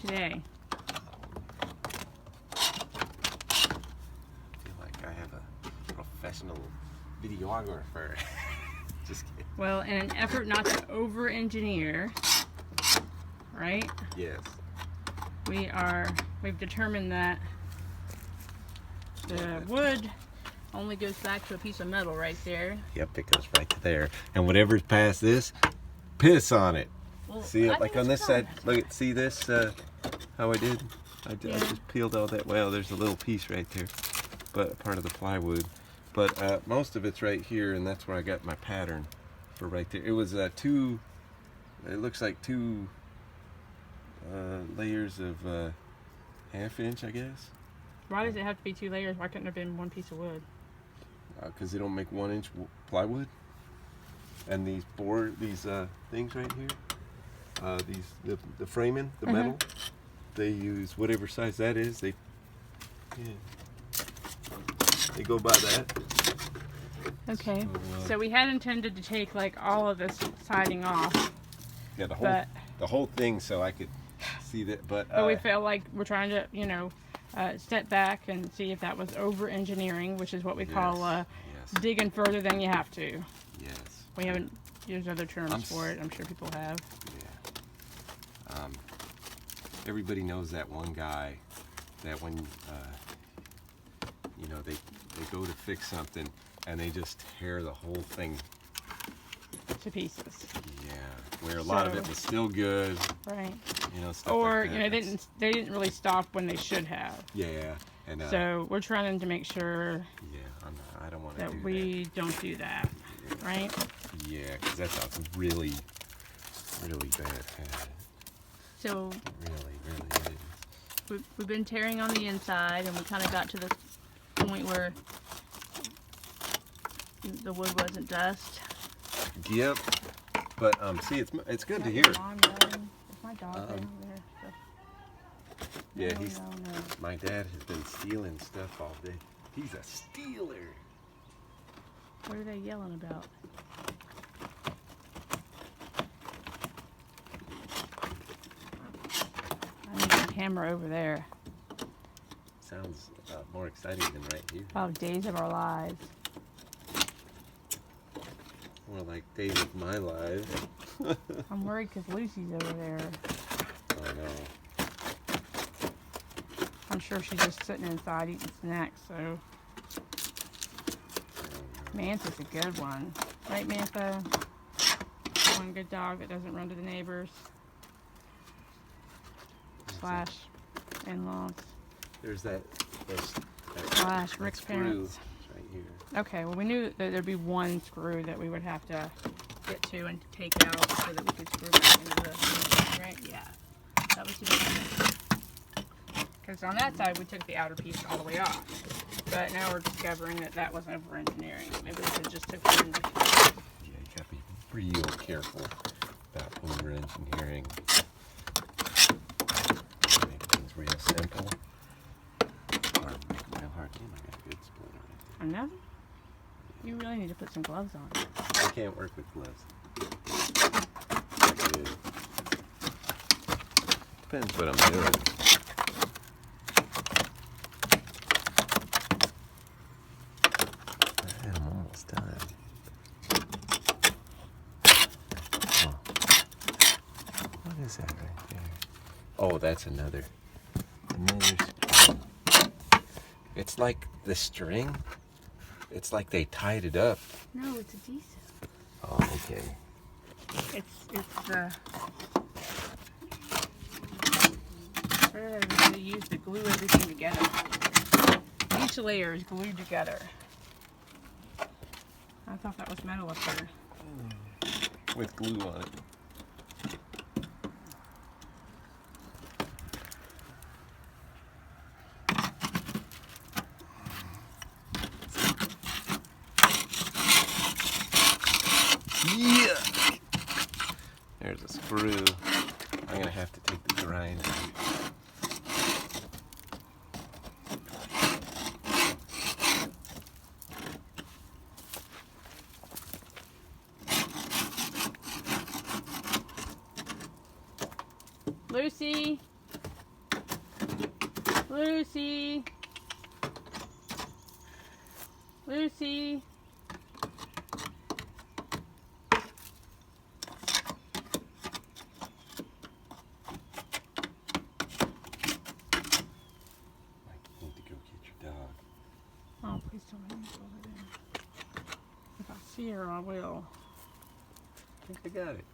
today? I feel like I have a professional videographer. Just kidding. Well, in an effort not to over-engineer, right? Yes. We've determined that the wood only goes back to a piece of metal right there. Yep, it goes right to there. And whatever's past this, piss on it. Well, See I it like think on it's this fine. side. Look at, see this? How I did? I Yeah. just peeled all that. Well, there's a little piece right there, but part of the plywood. But most of it's right here, and that's where I got my pattern for right there. It was two. It looks like two layers of half-inch, I guess. Why does it have to be 2 layers? Why couldn't it have been one piece of wood? Because they don't make 1-inch plywood. And these things right here, the framing, the metal, they use whatever size that is. They go by that. Okay. So we had intended to take like all of this siding off. Yeah, But the whole thing, so I could see that. But we felt like we're trying to, step back and see if that was over-engineering, which is what we call yes. digging further than you have to. Yes. We haven't used other terms for it. I'm sure people have. Yeah. Everybody knows that one guy that when they go to fix something and they just tear the whole thing To pieces. Yeah, where a lot of it was still good. Right. Stuff Or like that. they didn't really stop when they should have. Yeah, and So we're trying to make sure yeah, I don't want to that do we don't do that, right? Yeah, because that's a really, really bad habit. So Really is. we've been tearing on the inside, and we kind of got to the point where the wood wasn't dust. Yep. But see, it's good to hear. Is my dog down there? Yeah, No. my dad has been stealing stuff all day. He's a stealer. What are they yelling about? I need a camera over there. Sounds more exciting than right here. Oh, days of our lives. More like days of my life. I'm worried because Lucy's over there. I know. I'm sure she's just sitting inside eating snacks, so. Mantha's a good one. Right, Mantha? One good dog that doesn't run to the neighbors. / in-laws. There's that / Rick's parents. Right here. Okay, well we knew that there'd be one screw that we would have to get to and take out so that we could screw back into the, right? Yeah. That was the because on that side we took the outer piece all the way off. But now we're discovering that that wasn't over-engineering. Maybe we could just took it in. Yeah, you gotta be real careful about over-engineering. Make things real simple. Or make them real hard. Damn, I got a good splinter right there. Another? You really need to put some gloves on. I can't work with gloves. Not good. Depends what I'm doing. I'm almost done. Oh. What is that right there? Oh, that's another screw. It's like the string. It's like they tied it up. No, it's adhesive. Oh, okay. They use to glue everything together. Each layer is glued together. I thought that was metal up there. With glue on it. Yeah. There's a screw. I'm gonna have to take the grind out. Lucy, Lucy. Lucy. I need to go get your dog. Oh, please don't make me go over there. If I see her, I will. I think I got it.